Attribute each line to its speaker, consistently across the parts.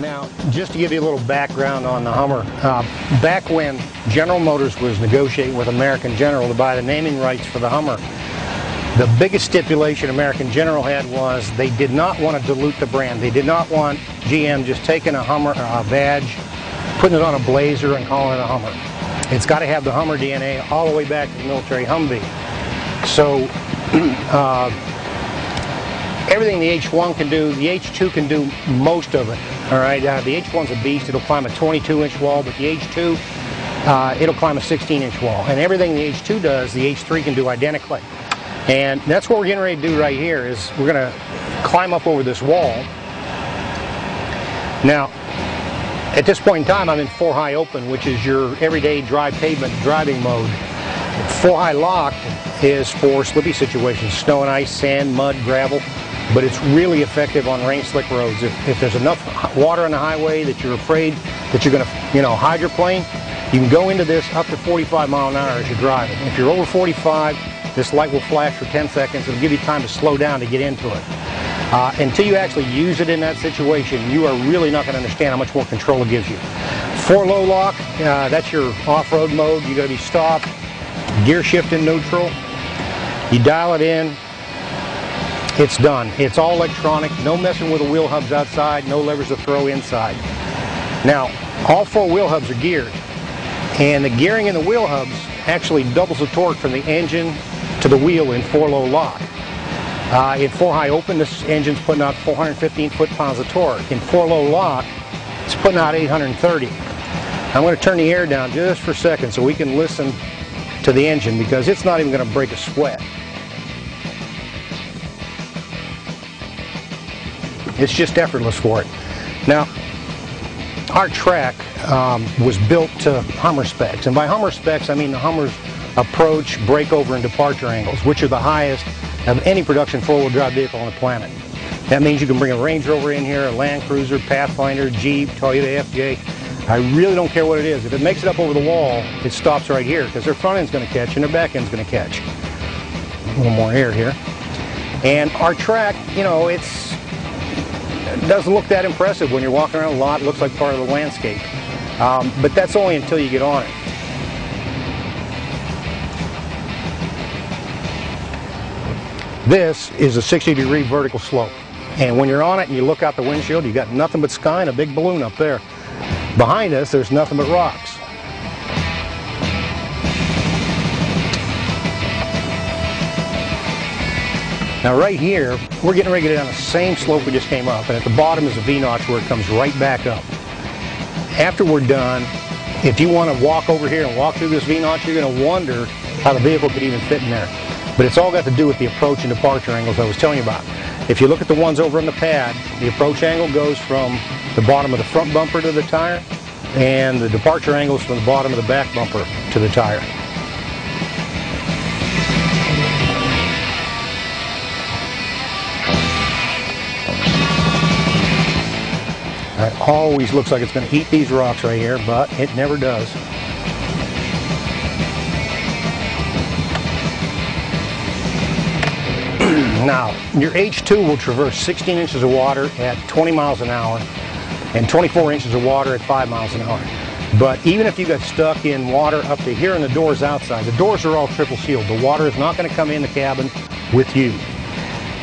Speaker 1: Now, just to give you a little background on the Hummer, back when General Motors was negotiating with American General to buy the naming rights for the Hummer, the biggest stipulation American General had was they did not want to dilute the brand. They did not want GM just taking a Hummer badge, putting it on a Blazer and calling it a Hummer. It's got to have the Hummer DNA all the way back to the military Humvee. So everything the H1 can do, the H2 can do most of it. All right, the H1's a beast. It'll climb a 22-inch wall, but the H2, it'll climb a 16-inch wall. And everything the H2 does, the H3 can do identically. And that's what we're getting ready to do right here, is we're going to climb up over this wall. Now, at this point in time, I'm in 4 high open, which is your everyday dry pavement driving mode. 4 high locked is for slippy situations, snow and ice, sand, mud, gravel, but it's really effective on rain slick roads. If there's enough water on the highway that you're afraid that you're going to, hydroplane, you can go into this up to 45 miles an hour as you're driving. If you're over 45, this light will flash for 10 seconds. It'll give you time to slow down to get into it. Until you actually use it in that situation, you are really not going to understand how much more control it gives you. 4 low lock, that's your off-road mode. You got to be stopped, gear shift in neutral. You dial it in, it's done. It's all electronic, no messing with the wheel hubs outside, no levers to throw inside. Now, all 4 wheel hubs are geared, and the gearing in the wheel hubs actually doubles the torque from the engine to the wheel in 4 low lock. In 4 high open, this engine's putting out 415 foot-pounds of torque. In 4 low lock, it's putting out 830. I'm going to turn the air down just for a second so we can listen to the engine, because it's not even going to break a sweat. It's just effortless for it. Now, our track was built to Hummer specs, and by Hummer specs I mean the Hummer's approach, breakover, and departure angles, which are the highest of any production four-wheel drive vehicle on the planet. That means you can bring a Range Rover in here, a Land Cruiser, Pathfinder, Jeep, Toyota FJ. I really don't care what it is. If it makes it up over the wall, it stops right here, because their front end's going to catch and their back end's going to catch. A little more air here. And our track, it doesn't look that impressive when you're walking around a lot. It looks like part of the landscape. But that's only until you get on it. This is a 60-degree vertical slope. And when you're on it and you look out the windshield, you got nothing but sky and a big balloon up there. Behind us, there's nothing but rocks. Now right here, we're getting ready to get down the same slope we just came up, and at the bottom is a V-notch where it comes right back up. After we're done, if you want to walk over here and walk through this V-notch, you're going to wonder how the vehicle could even fit in there. But it's all got to do with the approach and departure angles I was telling you about. If you look at the ones over on the pad, the approach angle goes from the bottom of the front bumper to the tire, and the departure angles from the bottom of the back bumper to the tire. It always looks like it's going to eat these rocks right here, but it never does. Now, your H2 will traverse 16 inches of water at 20 miles an hour and 24 inches of water at 5 miles an hour. But even if you got stuck in water up to here and the doors outside, the doors are all triple sealed. The water is not going to come in the cabin with you.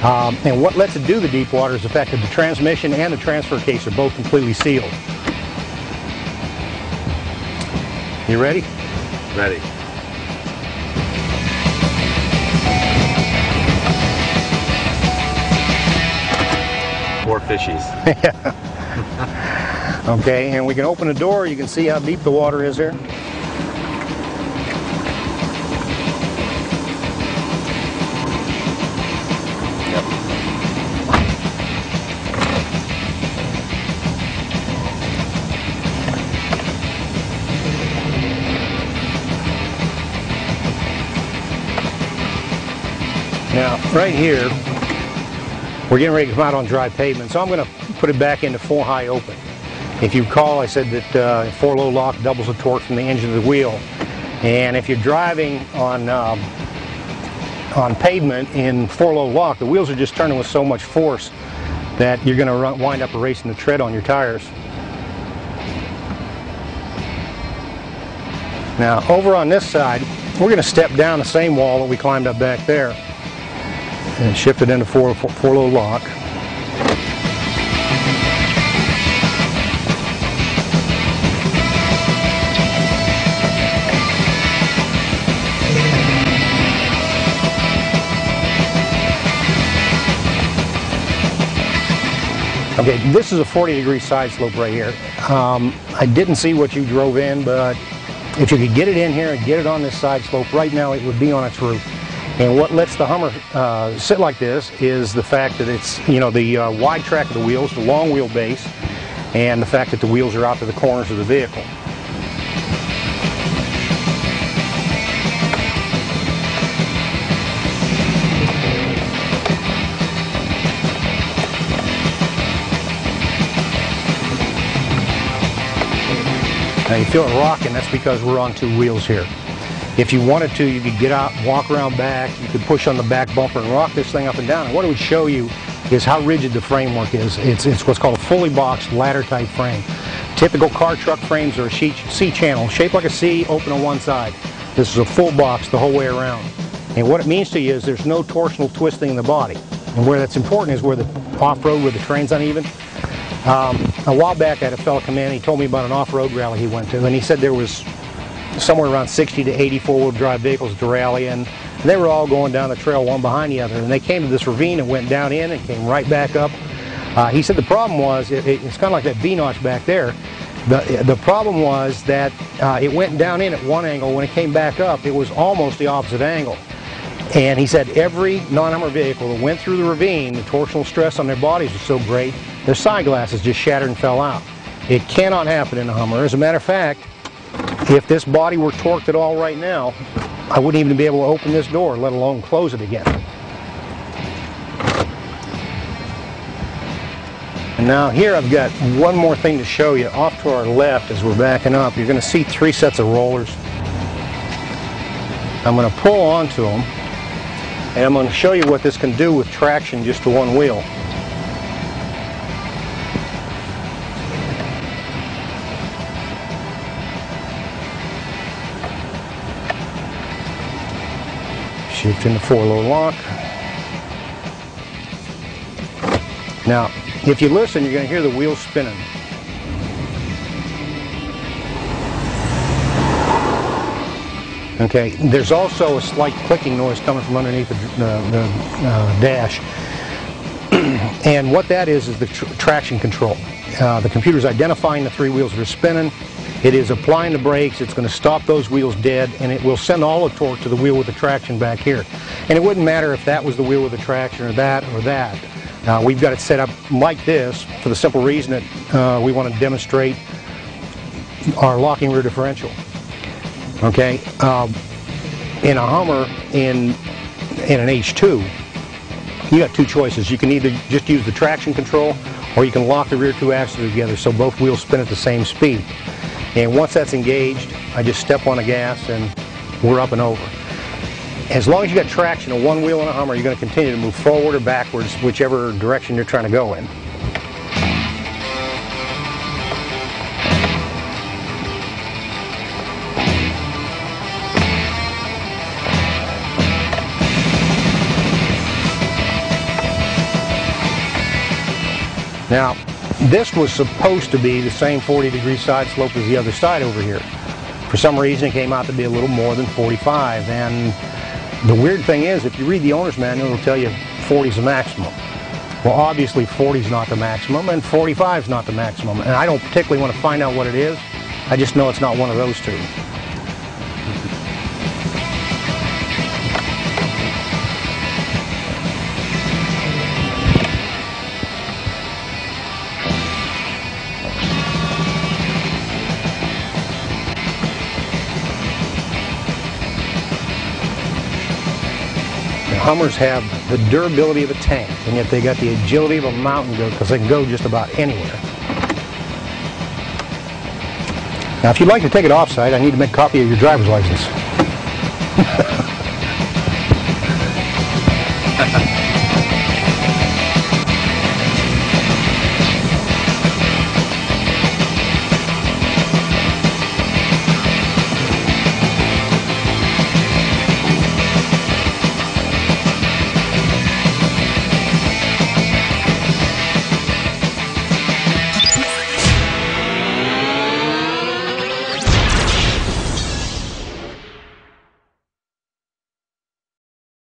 Speaker 1: And what lets it do the deep water is the fact that the transmission and the transfer case are both completely sealed. You ready?
Speaker 2: Ready. More fishies.
Speaker 1: Okay, and we can open the door. You can see how deep the water is there. Now, right here, we're getting ready to come out on dry pavement, so I'm going to put it back into 4 high open. If you recall, I said that 4 low lock doubles the torque from the engine to the wheel. And if you're driving on pavement in 4 low lock, the wheels are just turning with so much force that you're going to wind up erasing the tread on your tires. Now over on this side, we're going to step down the same wall that we climbed up back there and shift it into four-low lock. Okay, this is a 40-degree side slope right here. I didn't see what you drove in, but if you could get it in here and get it on this side slope, right now it would be on its roof. And what lets the Hummer sit like this is the fact that it's, you know, the wide track of the wheels, the long wheelbase, and the fact that the wheels are out to the corners of the vehicle. Now you feel it rocking, that's because we're on two wheels here. If you wanted to, you could get out, walk around back, you could push on the back bumper and rock this thing up and down. And what it would show you is how rigid the framework is. It's what's called a fully boxed ladder type frame. Typical car truck frames are a C-channel, shaped like a C, open on one side. This is a full box the whole way around. And what it means to you is there's no torsional twisting in the body. And where that's important is where the off-road, where the terrain's uneven. A while back I had a fellow come in, he told me about an off-road rally he went to, and he said there was somewhere around 60 to 80 four-wheel drive vehicles to rally in, and they were all going down the trail one behind the other, and they came to this ravine and went down in and came right back up. He said the problem was, it's kind of like that V-notch back there, the problem was that it went down in at one angle. When it came back up, it was almost the opposite angle. And he said every non-Hummer vehicle that went through the ravine, the torsional stress on their bodies was so great, their side glasses just shattered and fell out. It cannot happen in a Hummer. As a matter of fact, if this body were torqued at all right now, I wouldn't even be able to open this door, let alone close it again. And now here I've got one more thing to show you. Off to our left as we're backing up, you're going to see three sets of rollers. I'm going to pull onto them, and I'm going to show you what this can do with traction just to one wheel. Shift into four-low lock. Now, if you listen, you're going to hear the wheels spinning. Okay, there's also a slight clicking noise coming from underneath the dash. And what that is the traction control. The computer's identifying the three wheels that are spinning. It is applying the brakes. It's going to stop those wheels dead, and it will send all the torque to the wheel with the traction back here. And it wouldn't matter if that was the wheel with the traction or that or that. We've got it set up like this for the simple reason that we want to demonstrate our locking rear differential. Okay, in a Hummer, in an H2, you got two choices. You can either just use the traction control, or you can lock the rear two axles together so both wheels spin at the same speed. And once that's engaged, I just step on the gas and we're up and over. As long as you got traction on one wheel in a Hummer, you're going to continue to move forward or backwards, whichever direction you're trying to go in. Now, this was supposed to be the same 40-degree side slope as the other side over here. For some reason, it came out to be a little more than 45. And the weird thing is, if you read the owner's manual, it'll tell you 40 is the maximum. Well, obviously 40 is not the maximum, and 45 is not the maximum. And I don't particularly want to find out what it is. I just know it's not one of those two. Hummers have the durability of a tank, and yet they got the agility of a mountain goat because they can go just about anywhere. Now, if you'd like to take it off-site, I need to make a copy of your driver's license.